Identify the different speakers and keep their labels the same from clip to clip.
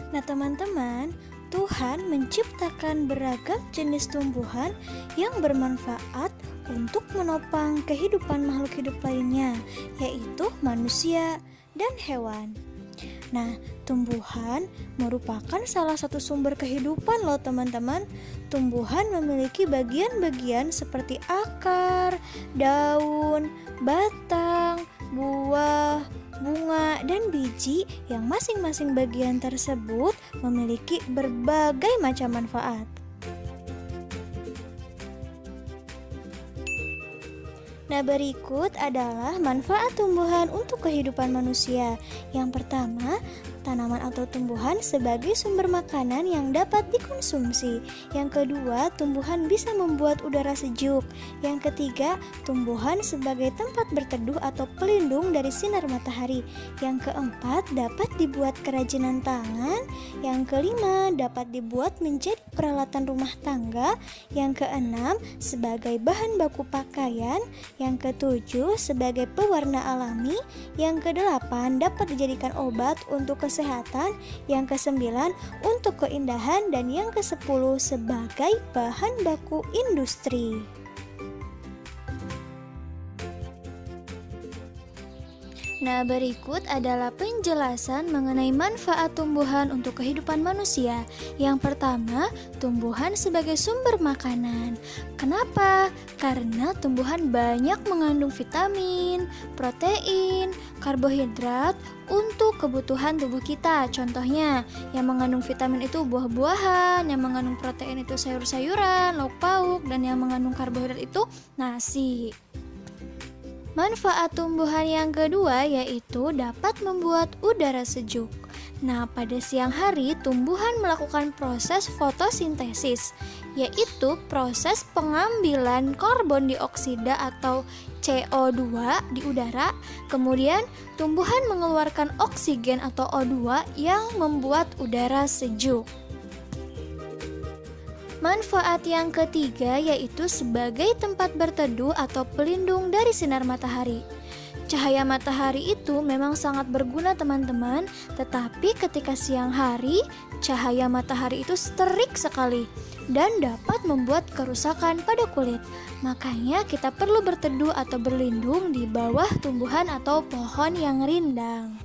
Speaker 1: Nah, teman-teman, Tuhan menciptakan beragam jenis tumbuhan yang bermanfaat untuk menopang kehidupan makhluk hidup lainnya, yaitu manusia dan hewan. Nah, tumbuhan merupakan salah satu sumber kehidupan loh teman-teman. Tumbuhan memiliki bagian-bagian seperti akar, daun, batang, buah, bunga, dan biji yang masing-masing bagian tersebut memiliki berbagai macam manfaat. Nah, berikut adalah manfaat tumbuhan untuk kehidupan manusia. Yang pertama, tanaman atau tumbuhan sebagai sumber makanan yang dapat dikonsumsi. Yang kedua, tumbuhan bisa membuat udara sejuk. Yang ketiga, tumbuhan sebagai tempat berteduh atau pelindung dari sinar matahari. Yang keempat, dapat dibuat kerajinan tangan. Yang kelima, dapat dibuat menjadi peralatan rumah tangga. Yang keenam, sebagai bahan baku pakaian. Yang ketujuh, sebagai pewarna alami. Yang kedelapan, dapat dijadikan obat untuk kesehatan. Yang kesembilan, untuk keindahan. Dan yang kesepuluh, sebagai bahan baku industri. Nah, berikut adalah penjelasan mengenai manfaat tumbuhan untuk kehidupan manusia. Yang pertama, tumbuhan sebagai sumber makanan. Kenapa? Karena tumbuhan banyak mengandung vitamin, protein, karbohidrat untuk kebutuhan tubuh kita. Contohnya, yang mengandung vitamin itu buah-buahan, yang mengandung protein itu sayur-sayuran, lauk pauk, dan yang mengandung karbohidrat itu nasi. Manfaat tumbuhan yang kedua yaitu dapat membuat udara sejuk. Nah, pada siang hari tumbuhan melakukan proses fotosintesis, yaitu proses pengambilan karbon dioksida atau CO2 di udara. Kemudian tumbuhan mengeluarkan oksigen atau O2 yang membuat udara sejuk. Manfaat yang ketiga yaitu sebagai tempat berteduh atau pelindung dari sinar matahari. Cahaya matahari itu memang sangat berguna teman-teman, tetapi ketika siang hari, cahaya matahari itu terik sekali dan dapat membuat kerusakan pada kulit. Makanya kita perlu berteduh atau berlindung di bawah tumbuhan atau pohon yang rindang.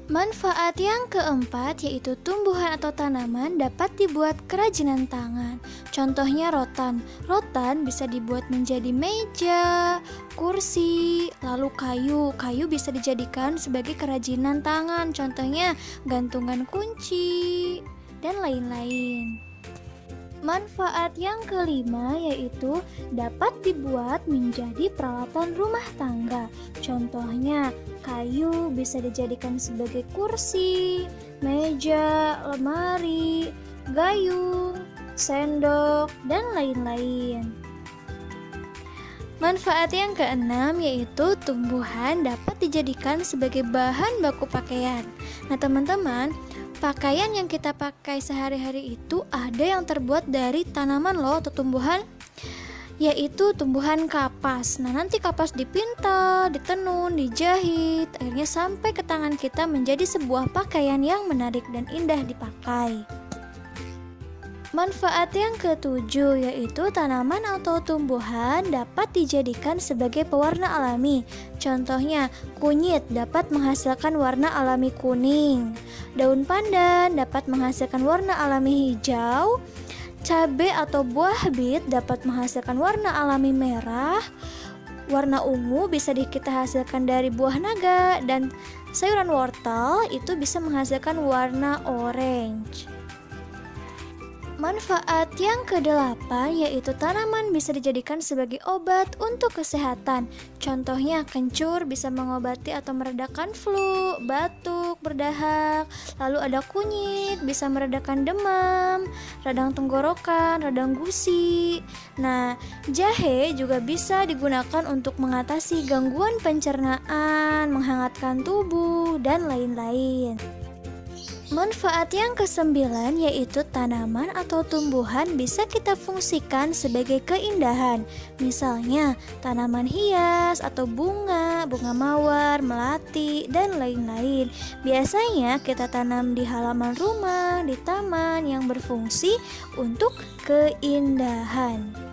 Speaker 1: Manfaat yang keempat yaitu tumbuhan atau tanaman dapat dibuat kerajinan tangan. Contohnya rotan. Rotan bisa dibuat menjadi meja, kursi, lalu kayu. Kayu bisa dijadikan sebagai kerajinan tangan. Contohnya gantungan kunci dan lain-lain. Manfaat yang kelima yaitu dapat dibuat menjadi peralatan rumah tangga. Contohnya, kayu bisa dijadikan sebagai kursi, meja, lemari, gayung, sendok, dan lain-lain. Manfaat yang keenam yaitu tumbuhan dapat dijadikan sebagai bahan baku pakaian. Nah, teman-teman, pakaian yang kita pakai sehari-hari itu ada yang terbuat dari tanaman loh atau tumbuhan, yaitu tumbuhan kapas. Nah, nanti kapas dipintal, ditenun, dijahit, akhirnya sampai ke tangan kita menjadi sebuah pakaian yang menarik dan indah dipakai. Manfaat yang ketujuh yaitu tanaman atau tumbuhan dapat dijadikan sebagai pewarna alami. Contohnya, kunyit dapat menghasilkan warna alami kuning. Daun pandan dapat menghasilkan warna alami hijau. Cabai atau buah bit dapat menghasilkan warna alami merah. Warna ungu bisa kita hasilkan dari buah naga, dan sayuran wortel itu bisa menghasilkan warna orange. Manfaat yang kedelapan yaitu tanaman bisa dijadikan sebagai obat untuk kesehatan. Contohnya, kencur bisa mengobati atau meredakan flu, batuk, berdahak. Lalu ada kunyit bisa meredakan demam, radang tenggorokan, radang gusi. Nah, jahe juga bisa digunakan untuk mengatasi gangguan pencernaan, menghangatkan tubuh, dan lain-lain. Manfaat yang kesembilan yaitu tanaman atau tumbuhan bisa kita fungsikan sebagai keindahan. Misalnya tanaman hias atau bunga, bunga mawar, melati, dan lain-lain. Biasanya kita tanam di halaman rumah, di taman yang berfungsi untuk keindahan.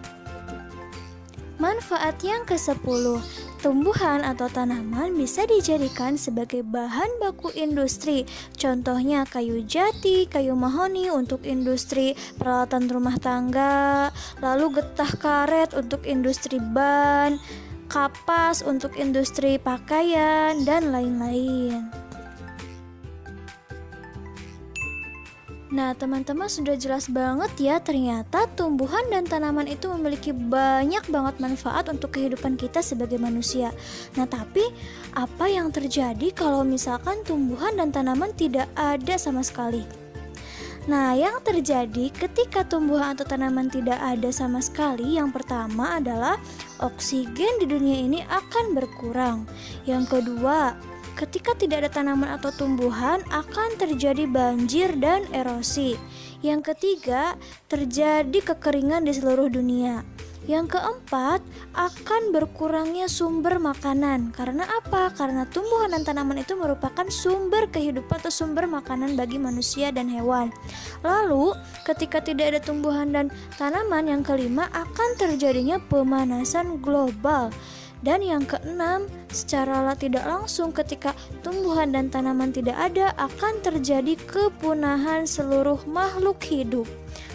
Speaker 1: Manfaat yang ke-10, tumbuhan atau tanaman bisa dijadikan sebagai bahan baku industri. Contohnya kayu jati, kayu mahoni untuk industri peralatan rumah tangga, lalu getah karet untuk industri ban, kapas untuk industri pakaian, dan lain-lain. Nah, teman-teman sudah jelas banget ya, ternyata tumbuhan dan tanaman itu memiliki banyak banget manfaat untuk kehidupan kita sebagai manusia. Nah, tapi apa yang terjadi kalau misalkan tumbuhan dan tanaman tidak ada sama sekali? Nah, yang terjadi ketika tumbuhan atau tanaman tidak ada sama sekali, yang pertama adalah oksigen di dunia ini akan berkurang. Yang kedua, ketika tidak ada tanaman atau tumbuhan, akan terjadi banjir dan erosi. Yang ketiga, terjadi kekeringan di seluruh dunia. Yang keempat, akan berkurangnya sumber makanan. Karena apa? Karena tumbuhan dan tanaman itu merupakan sumber kehidupan atau sumber makanan bagi manusia dan hewan. Lalu, ketika tidak ada tumbuhan dan tanaman, yang kelima, akan terjadinya pemanasan global. Dan yang keenam, secara tidak langsung ketika tumbuhan dan tanaman tidak ada, akan terjadi kepunahan seluruh makhluk hidup.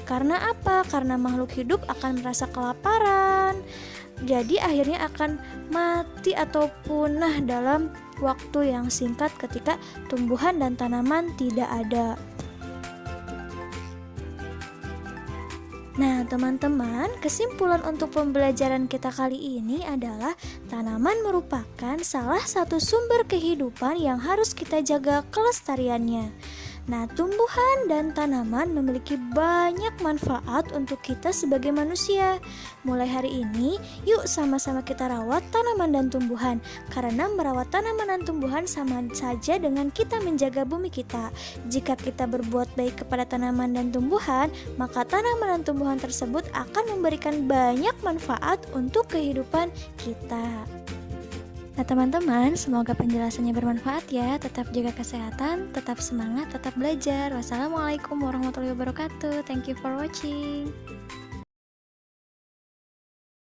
Speaker 1: Karena apa? Karena makhluk hidup akan merasa kelaparan. Jadi akhirnya akan mati atau punah dalam waktu yang singkat ketika tumbuhan dan tanaman tidak ada. Nah, teman-teman, kesimpulan untuk pembelajaran kita kali ini adalah tanaman merupakan salah satu sumber kehidupan yang harus kita jaga kelestariannya. Nah, tumbuhan dan tanaman memiliki banyak manfaat untuk kita sebagai manusia. Mulai hari ini, yuk sama-sama kita rawat tanaman dan tumbuhan. Karena merawat tanaman dan tumbuhan sama saja dengan kita menjaga bumi kita. Jika kita berbuat baik kepada tanaman dan tumbuhan, maka tanaman dan tumbuhan tersebut akan memberikan banyak manfaat untuk kehidupan kita. Nah, teman-teman, semoga penjelasannya bermanfaat ya. Tetap jaga kesehatan, tetap semangat, tetap belajar. Wassalamualaikum warahmatullahi wabarakatuh. Thank you for watching.